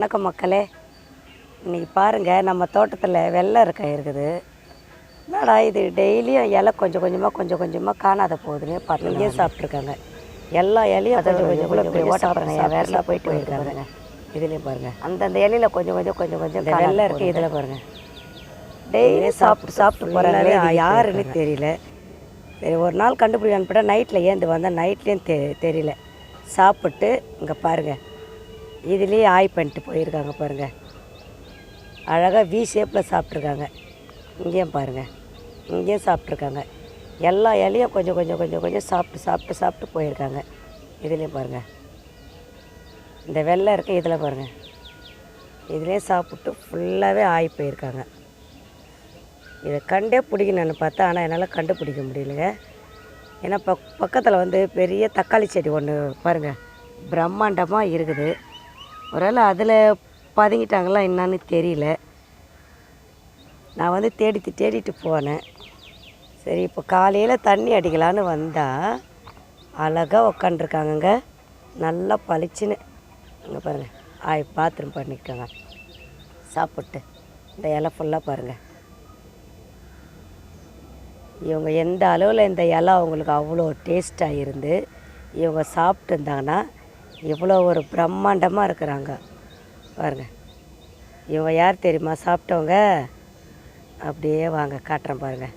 வணக்கம் மக்களே. இன்றைக்கி பாருங்கள், நம்ம தோட்டத்தில் வெள்ளை இருக்காய் இருக்குது. என்னடா இது டெய்லியும் இலை கொஞ்சம் கொஞ்சமாக காணாத போகுதுன்னு பார்த்து இங்கேயே சாப்பிட்ருக்காங்க. எல்லா இலையும் கொஞ்சம் கொஞ்சம் ஓட்டப்படுறாங்க. வேறலாம் போயிட்டு போயிருக்காங்க. இதுலேயும் பாருங்கள், அந்தந்த இலையில் கொஞ்சம் இந்த வெள்ளை இருக்குது. இதில் பாருங்கள், டெய்லியும் சாப்பிட்டு போகிறாங்களே. இது யாருன்னு தெரியல. சரி, ஒரு நாள் கண்டுபிடிக்கான்னு போட்டால் நைட்டில் ஏந்து வந்தால் நைட்லேயும் தெரியல. சாப்பிட்டு இங்கே பாருங்கள், இதுலேயே ஆய் பண்ணிட்டு போயிருக்காங்க பாருங்கள். அழகாக வி ஷேப்பில் சாப்பிட்ருக்காங்க. இங்கேயும் பாருங்கள், இங்கேயும் சாப்பிட்ருக்காங்க. எல்லா இலையும் கொஞ்சம் சாப்பிட்டு போயிருக்காங்க. இதுலேயும் பாருங்கள், இந்த வெள்ளை இருக்க இதில் பாருங்கள், இதுலேயும் சாப்பிட்டு ஃபுல்லாகவே ஆகி போயிருக்காங்க. இதை கண்டே பிடிக்கணுன்னு பார்த்தா, ஆனால் என்னால் கண்டுபிடிக்க முடியலைங்க. ஏன்னா பக்கத்தில் பெரிய தக்காளி செடி ஒன்று பாருங்கள், பிரம்மாண்டமாக இருக்குது. ஒருவேளை அதில் பதுங்கிட்டாங்களா என்னான்னு தெரியல. நான் தேடிட்டு போனேன். சரி, இப்போ காலையில் தண்ணி அடிக்கலான்னு வந்தால் அழகாக உக்காண்டிருக்காங்கங்க. நல்லா பளிச்சுன்னு அங்கே பாருங்கள், பாத்ரூம் பண்ணியிருக்காங்க சாப்பிட்டு. இந்த இலை ஃபுல்லாக பாருங்கள். இவங்க எந்த அளவில் இந்த இலை அவங்களுக்கு அவ்வளோ டேஸ்ட்டாக இருந்து இவங்க சாப்பிட்டு இருந்தாங்கன்னா இவ்வளோ ஒரு பிரம்மாண்டமாக இருக்கிறாங்க பாருங்கள். இவங்க யார் தெரியுமா சாப்பிட்டவங்க? அப்படியே வாங்க காட்டுறேன் பாருங்கள்.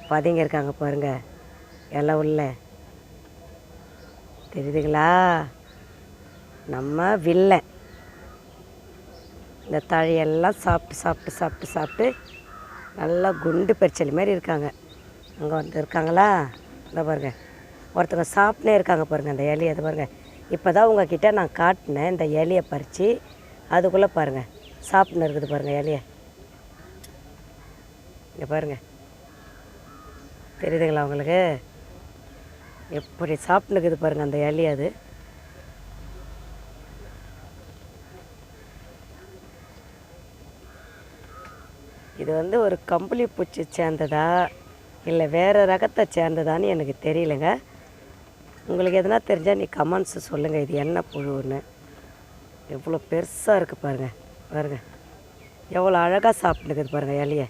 பதுங்க இருக்காங்க பாருங்கள், இலை உள்ள தெரியுதுங்களா? நம்ம வில்லை. இந்த தழையெல்லாம் சாப்பிட்டு நல்லா குண்டு பரிச்சலி மாதிரி இருக்காங்க. அங்கே இருக்காங்களா? இந்த பாருங்கள், ஒருத்தங்க சாப்பிட்னே இருக்காங்க பாருங்கள் அந்த இலையை. அது பாருங்கள், இப்போ தான் உங்ககிட்ட நான் காட்டினேன் இந்த இலையை பறித்து. அதுக்குள்ளே பாருங்கள் சாப்பிட்னு இருக்குது பாருங்கள் இலையை. இங்கே பாருங்கள், தெரியுதுங்களா உங்களுக்கு? எப்படி சாப்பிட்னு இருக்குது பாருங்கள் அந்த இலையை. அது இது ஒரு கம்பளி பூச்சி சேர்ந்ததா இல்லை வேறு ரகத்தை சேர்ந்ததான்னு எனக்கு தெரியலைங்க. உங்களுக்கு எதனா தெரிஞ்சால் நீ கமெண்ட்ஸு சொல்லுங்கள். இது என்ன புழுன்னு. எவ்வளோ பெருசாக இருக்குது பாருங்கள், எவ்வளோ அழகாக சாப்பிட்டுக்குது பாருங்கள் இலையை.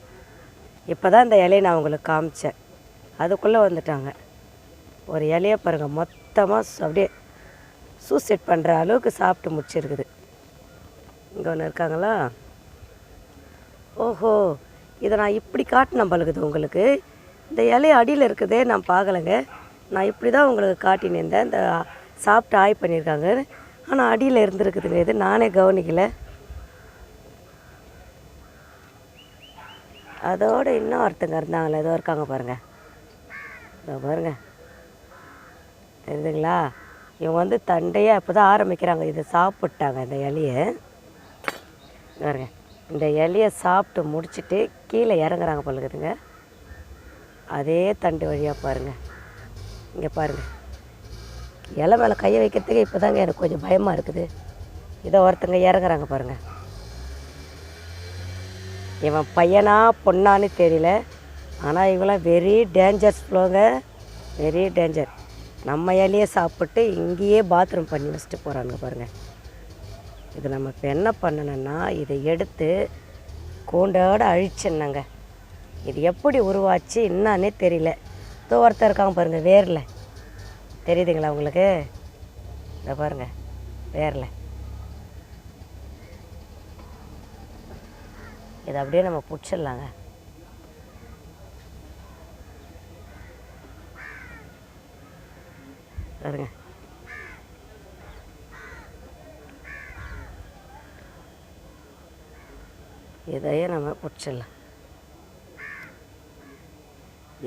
இப்போ தான் இந்த இலையை நான் உங்களுக்கு காமிச்சேன், அதுக்குள்ளே வந்துட்டாங்க. ஒரு இலையை பாருங்கள், மொத்தமாக அப்படியே சூசைட் பண்ணுற அளவுக்கு சாப்பிட்டு முடிச்சிருக்குது. இங்கே ஒன்று இருக்காங்களா? ஓஹோ, இதை நான் இப்படி காட்டினேன் பழகுது உங்களுக்கு. இந்த இலையை அடியில் இருக்குதே நான் பார்க்கலைங்க. நான் இப்படி தான் உங்களுக்கு காட்டினேன். இந்த சாப்பிட்டு ஆய் பண்ணியிருக்காங்க, ஆனால் அடியில் இருந்துருக்குதுங்க. இது நானே கவனிக்கலை. அதோடு இன்னும் ஒருத்தங்க இருந்தாங்களே, ஏதோ இருக்காங்க பாருங்கள். இதோ பாருங்கள், தெரியுதுங்களா? இவங்க தண்டையாக இப்போ தான் ஆரம்பிக்கிறாங்க. இதை சாப்பிட்டாங்க இந்த இலையை பாருங்க. இந்த இலையை சாப்பிட்டு முடிச்சுட்டு கீழே இறங்குறாங்க பழகுதுங்க. அதே தண்டு வழியாக பாருங்கள். இங்கே பாருங்கள், இலை மேலே கையை வைக்கிறதுக்கு இப்போ தாங்க எனக்கு கொஞ்சம் பயமாக இருக்குது. இதை ஒருத்தங்க இறங்குறாங்க பாருங்கள். இவன் பையனா பொண்ணான்னு தெரியல, ஆனால் இவங்களாம் வெரி டேஞ்சர்ஸ் ஃப்ளோங்க, வெரி டேஞ்சர். நம்ம இலையை சாப்பிட்டு இங்கேயே பாத்ரூம் பண்ணி வச்சுட்டு போகிறானுங்க பாருங்கள். இது நம்ம இப்போ என்ன பண்ணணுன்னா, இதை எடுத்து கூண்டோடு அழிச்சிடணுங்க. இது எப்படி உருவாச்சு என்னான்னே தெரியல. இதோ ஒருத்தர் இருக்காங்க பாருங்கள் வேரில், தெரியுதுங்களா உங்களுக்கு? இதை பாருங்கள், வேரில். இதை அப்படியே நம்ம பிடிச்சிடலாங்க. பாருங்க, இதையே நம்ம பிடிச்சிடலாம்,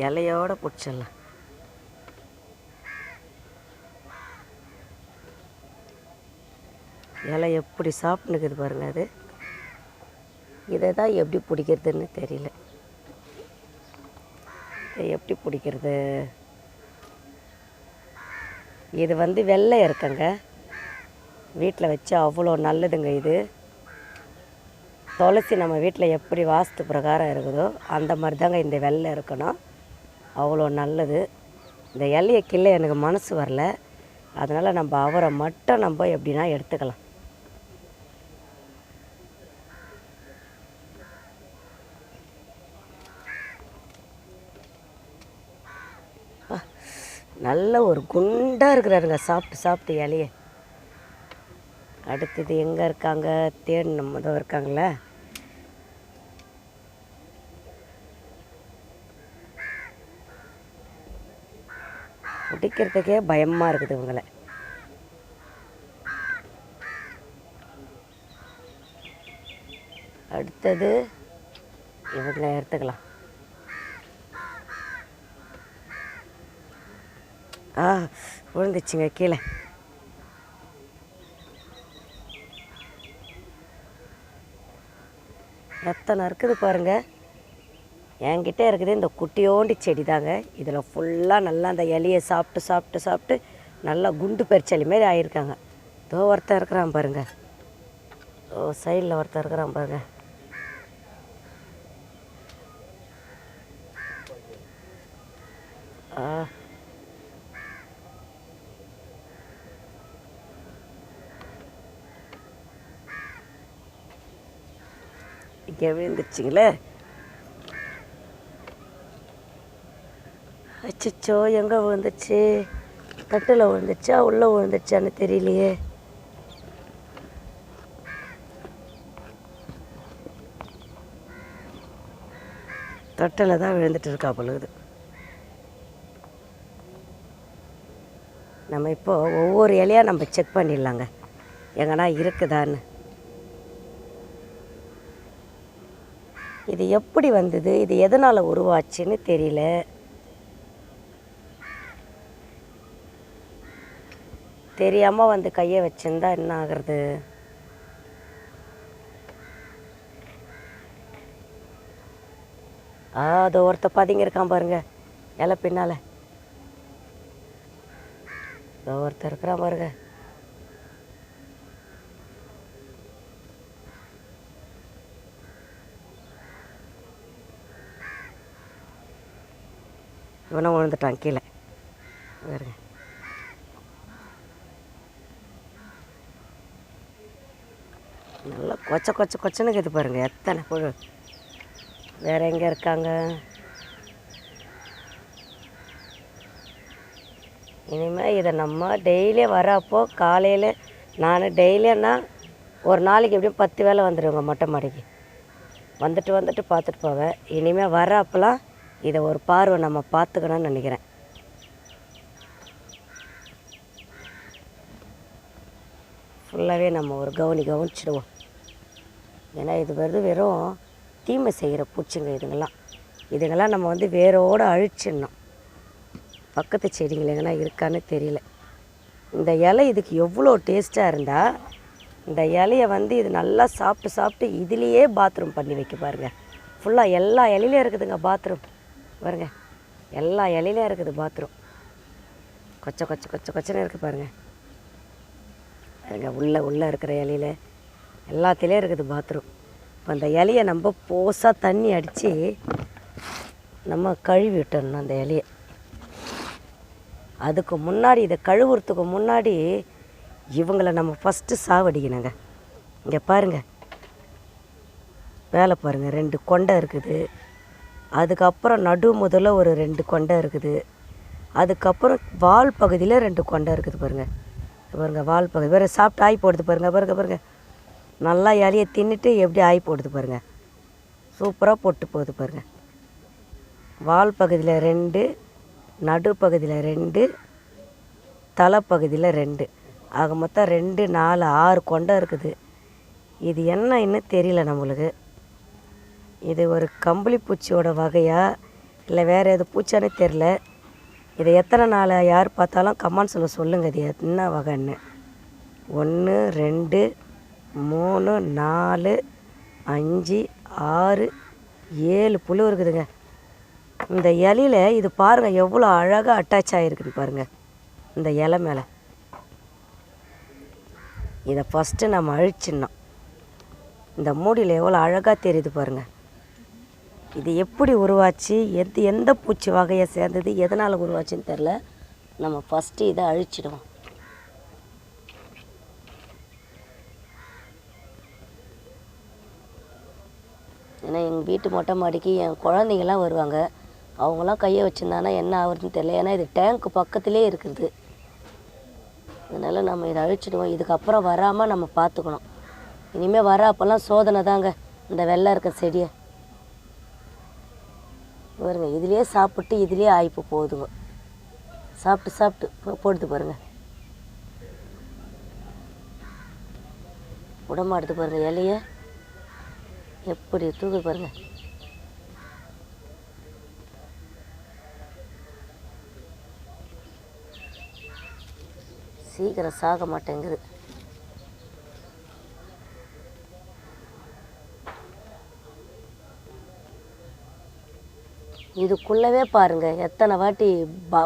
இலையோடு பிடிச்சிடலாம். இலை எப்படி சாப்பிட்டுக்குது பாருங்கள். அது இதை தான் எப்படி பிடிக்கிறதுன்னு தெரியல. இதை எப்படி பிடிக்கிறது? இது வெள்ளை இருக்குங்க, வீட்டில் வச்சு அவ்வளோ நல்லதுங்க. இது துளசி நம்ம வீட்டில் எப்படி வாஸ்து பிரகாரம் இருக்குதோ அந்த மாதிரி தாங்க இந்த வெள்ளை இருக்கணும். அவ்வளோ நல்லது. இந்த இலையை கிள்ளை எனக்கு மனசு வரல, அதனால் நம்ம அவரை மட்டும் நம்ம எப்படின்னா எடுத்துக்கலாம். நல்ல ஒரு குண்டாக இருக்கிறாருங்க சாப்பிட்டு சாப்பிட்டு இலையே. அடுத்தது எங்கே இருக்காங்க தேடணும் தான் இருக்காங்களே. பிடிக்கிறதுக்கே பயமாக இருக்குது இவங்களை. அடுத்தது இவங்களை எடுத்துக்கலாம். விழுந்துச்சுங்க கீழே. எத்தனை இருக்குது பாருங்கள். என்கிட்ட இருக்குது இந்த குட்டியோண்டி செடி தாங்க. இதில் ஃபுல்லாக நல்லா அந்த இலையை சாப்பிட்டு சாப்பிட்டு சாப்பிட்டு நல்லா குண்டு பறிச்சலி மாரி ஆகியிருக்காங்க. இதோ ஒருத்தன் இருக்கிறான் பாருங்கள். சைடில் ஒருத்தன் இருக்கிறான் பாருங்கள். இங்கே விழுந்துருச்சிங்களே. அச்சோ எங்கே விழுந்துச்சு? தட்டில் விழுந்துச்சா உள்ளே விழுந்துச்சான்னு தெரியலையே. தட்டில் தான் விழுந்துட்டு இருக்கா பொழுது. நம்ம இப்போது ஒவ்வொரு இலையாக நம்ம செக் பண்ணிடலாங்க எங்கன்னா இருக்குதான்னு. இது எப்படி வந்தது, இது எதனால் உருவாச்சுன்னு தெரியல. தெரியாமல் வந்து கையை வச்சுருந்தா என்ன ஆகிறது? அது ஒருத்த பதிங்க இருக்கான் பாருங்க இலை பின்னால். ஒருத்தர் இருக்கிறான் பாருங்க. இவனை விழுந்துட்டான் கீழே பாருங்க. நல்லா கொச்சன்னு இருக்குது பாருங்கள் எத்தனை புழு. வேறு எங்கே இருக்காங்க? இனிமேல் இதை நம்ம டெய்லியும் வரப்போ காலையில் நான் டெய்லியன்னா ஒரு நாளைக்கு எப்படியும் 10 வேலை வந்துடுவேங்க மொட்டை மாடிக்கு. வந்துட்டு பார்த்துட்டு போவேன். இனிமேல் வரப்பெல்லாம் இதை ஒரு பார்வை நம்ம பார்த்துக்கணும்னு நினைக்கிறேன். ஃபுல்லாகவே நம்ம ஒரு கவனிச்சிடுவோம். ஏன்னா இது வெறும் தீமை செய்கிற பூச்சிங்க இதுங்கெல்லாம் நம்ம வந்து வேரோடு அழிச்சிடணும். பக்கத்து செடிங்கள் எங்கன்னா இருக்கான்னு தெரியல. இந்த இலை இதுக்கு எவ்வளோ டேஸ்ட்டாக இருந்தால் இந்த இலையை வந்து இது நல்லா சாப்பிட்டு இதுலேயே பாத்ரூம் பண்ணி வைக்க பாருங்கள். ஃபுல்லாக எல்லா இலையிலையும் இருக்குதுங்க பாத்ரூம் பாருங்கள். எல்லா இலையிலையும் இருக்குது பாத்ரூம். கொச்சன்னு இருக்குது பாருங்கள். உள்ளே இருக்கிற இலையில் எல்லாத்துலேயும் இருக்குது பாத்ரூம். இப்போ அந்த இலையை நம்ம போஸாக தண்ணி அடித்து நம்ம கழுவி விட்டுறணும் அந்த இலையை. அதுக்கு முன்னாடி இதை கழுவுறதுக்கு முன்னாடி இவங்களை நம்ம ஃபஸ்ட்டு சாவடிக்கணுங்க. இங்கே பாருங்கள் வேலை பாருங்கள். 2 கொண்டை இருக்குது. அதுக்கப்புறம் நடு முதல்ல ஒரு 2 கொண்டை இருக்குது. அதுக்கப்புறம் வால் பகுதியில் 2 கொண்டை இருக்குது பாருங்கள். பாருங்கள் வால் பகுதி வேறு சாப்பிட்டு ஆய் போடுது பாருங்கள். நல்லா இலையை தின்னுட்டு எப்படி ஆய் போடுது பாருங்கள். சூப்பராக போட்டு போகுது பாருங்கள். வால் பகுதியில் 2, நடுப்பகுதியில் 2, தலைப்பகுதியில் 2, ஆக மொத்தம் 2, 4, 6 கொண்டை இருக்குது. இது என்னன்னு தெரியல நம்மளுக்கு. இது ஒரு கம்பளி பூச்சியோட வகையா இல்லை வேறு எது பூச்சானே தெரில. இதை எத்தனை நாள் யார் பார்த்தாலும் கமெண்ட்ஸில் சொல்லுங்கள் இது என்ன வகைன்னு. 1, 2, 3, 4, 5, 6, 7 புழு இருக்குதுங்க இந்த இலையில். இது பாருங்கள் எவ்வளோ அழகாக அட்டாச் ஆகிருக்குன்னு பாருங்கள் இந்த இலை மேலே. இதை ஃபஸ்ட்டு நம்ம அழிச்சிடணும். இந்த மூடியில் எவ்வளோ அழகாக தெரியுது பாருங்கள். இது எப்படி உருவாச்சு, எந்த பூச்சி வகையை சேர்ந்தது, எதனால் உருவாச்சுன்னு தெரில. நம்ம ஃபஸ்ட்டு இதை அழிச்சிடுவோம். ஏன்னா எங்கள் வீட்டு மொட்டை மாடிக்கு என் குழந்தைங்கள்லாம் வருவாங்க. அவங்களாம் கையை வச்சுருந்தானா என்ன ஆகுறதுன்னு தெரியல. ஏன்னா இது டேங்க்கு பக்கத்துலேயே இருக்குது. அதனால் நம்ம இதை அழிச்சிடுவோம். இதுக்கப்புறம் வராமல் நம்ம பார்த்துக்கணும். இனிமேல் வர அப்போல்லாம் சோதனை தாங்க இந்த வெள்ளை இருக்க செடியை பாருங்க. இதுலேயே சாப்பிட்டு இதுலேயே ஆய்ப்பு போகுதுங்க. சாப்பிட்டு போடுது பாருங்கள். உடம்பாடுது பாருங்கள். இலையை எப்படி தூக்கு பாருங்கள். சீக்கிரம் சாக மாட்டேங்குது. இதுக்குள்ளவே பாருங்கள் எத்தனை வாட்டி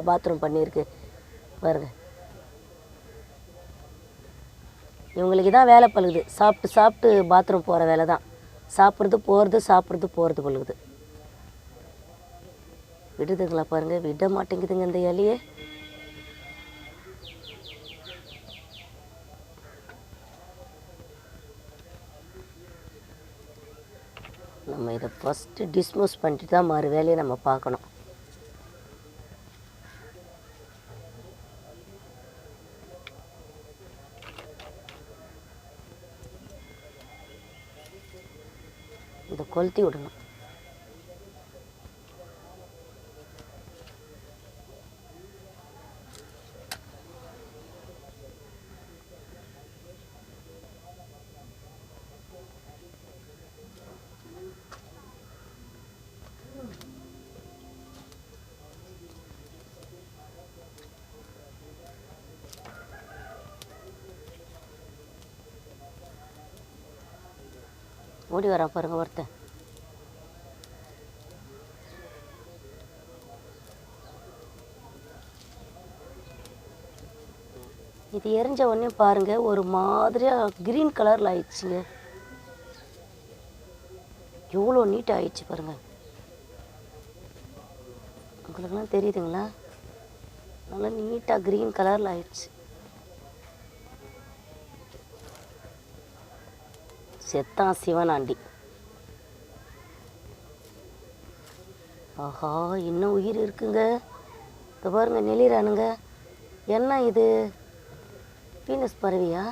பாத்ரூம் பண்ணியிருக்கு பாருங்கள். இவங்களுக்கு தான் வேலை பழுகுது. சாப்பிட்டு பாத்ரூம் போகிற வேலை தான். சாப்பிட்றது போகிறது பழுகுது. விடுதுங்களா பாருங்கள். விட மாட்டேங்குதுங்க இந்த இலையே. நம்ம இதை ஃபஸ்ட்டு டிஸ்மோஸ் பண்ணிட்டு தான் மறு வேலையை நம்ம பார்க்கணும். இதை கொளுத்தி விடணும். ஓடி வரா பாருங்க ஒருத்தன். இது எரிஞ்ச உடனே பாருங்க ஒரு மாதிரியாக கிரீன் கலரில் ஆயிடுச்சுங்க. எவ்வளோ நீட்டாக ஆயிடுச்சு பாருங்க. உங்களுக்குலாம் தெரியுதுங்களா? நல்லா நீட்டாக கிரீன் கலரில் ஆயிடுச்சு. செத்தான் சிவனாண்டி. ஆஹா, இன்னும் உயிர் இருக்குங்க. இப்போ பாருங்க நெளிரானுங்க. என்ன இது பீனஸ் பறவையா?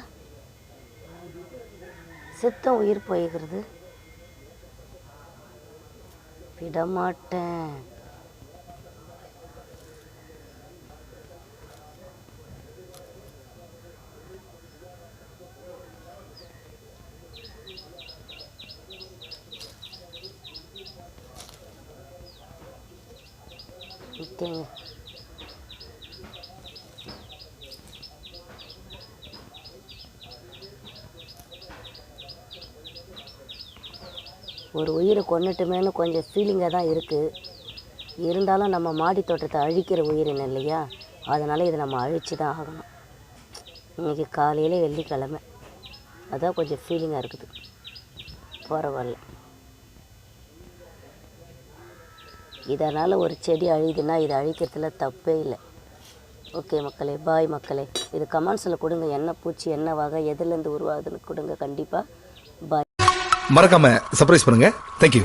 செத்தம் உயிர் போய்கிறது. விடமாட்டேன். ஓகேங்க. ஒரு உயிரை கொண்டுட்டுமேனு கொஞ்சம் ஃபீலிங்காக தான் இருக்குது. இருந்தாலும் நம்ம மாடி தோட்டத்தை அழிக்கிற உயிரினம் இல்லையா, அதனால் இதை நம்ம அழித்து தான் ஆகணும். இன்றைக்கி காலையில் வெள்ளிக்கிழமை, அதான் கொஞ்சம் ஃபீலிங்காக இருக்குது. பரவாயில்ல. இதனால் ஒரு செடி அழியுதுன்னா இதை அழிக்கிறதுல தப்பே இல்லை. ஓகே மக்களே, பாய் மக்களே. இது கமெண்ட்ஸில் கொடுங்க, என்ன பூச்சி என்ன வகை எதுலேருந்து உருவாகுதுன்னு கொடுங்க. கண்டிப்பாக பாய். மறக்காம சர்ப்ரைஸ் பண்ணுங்க. தேங்க்யூ.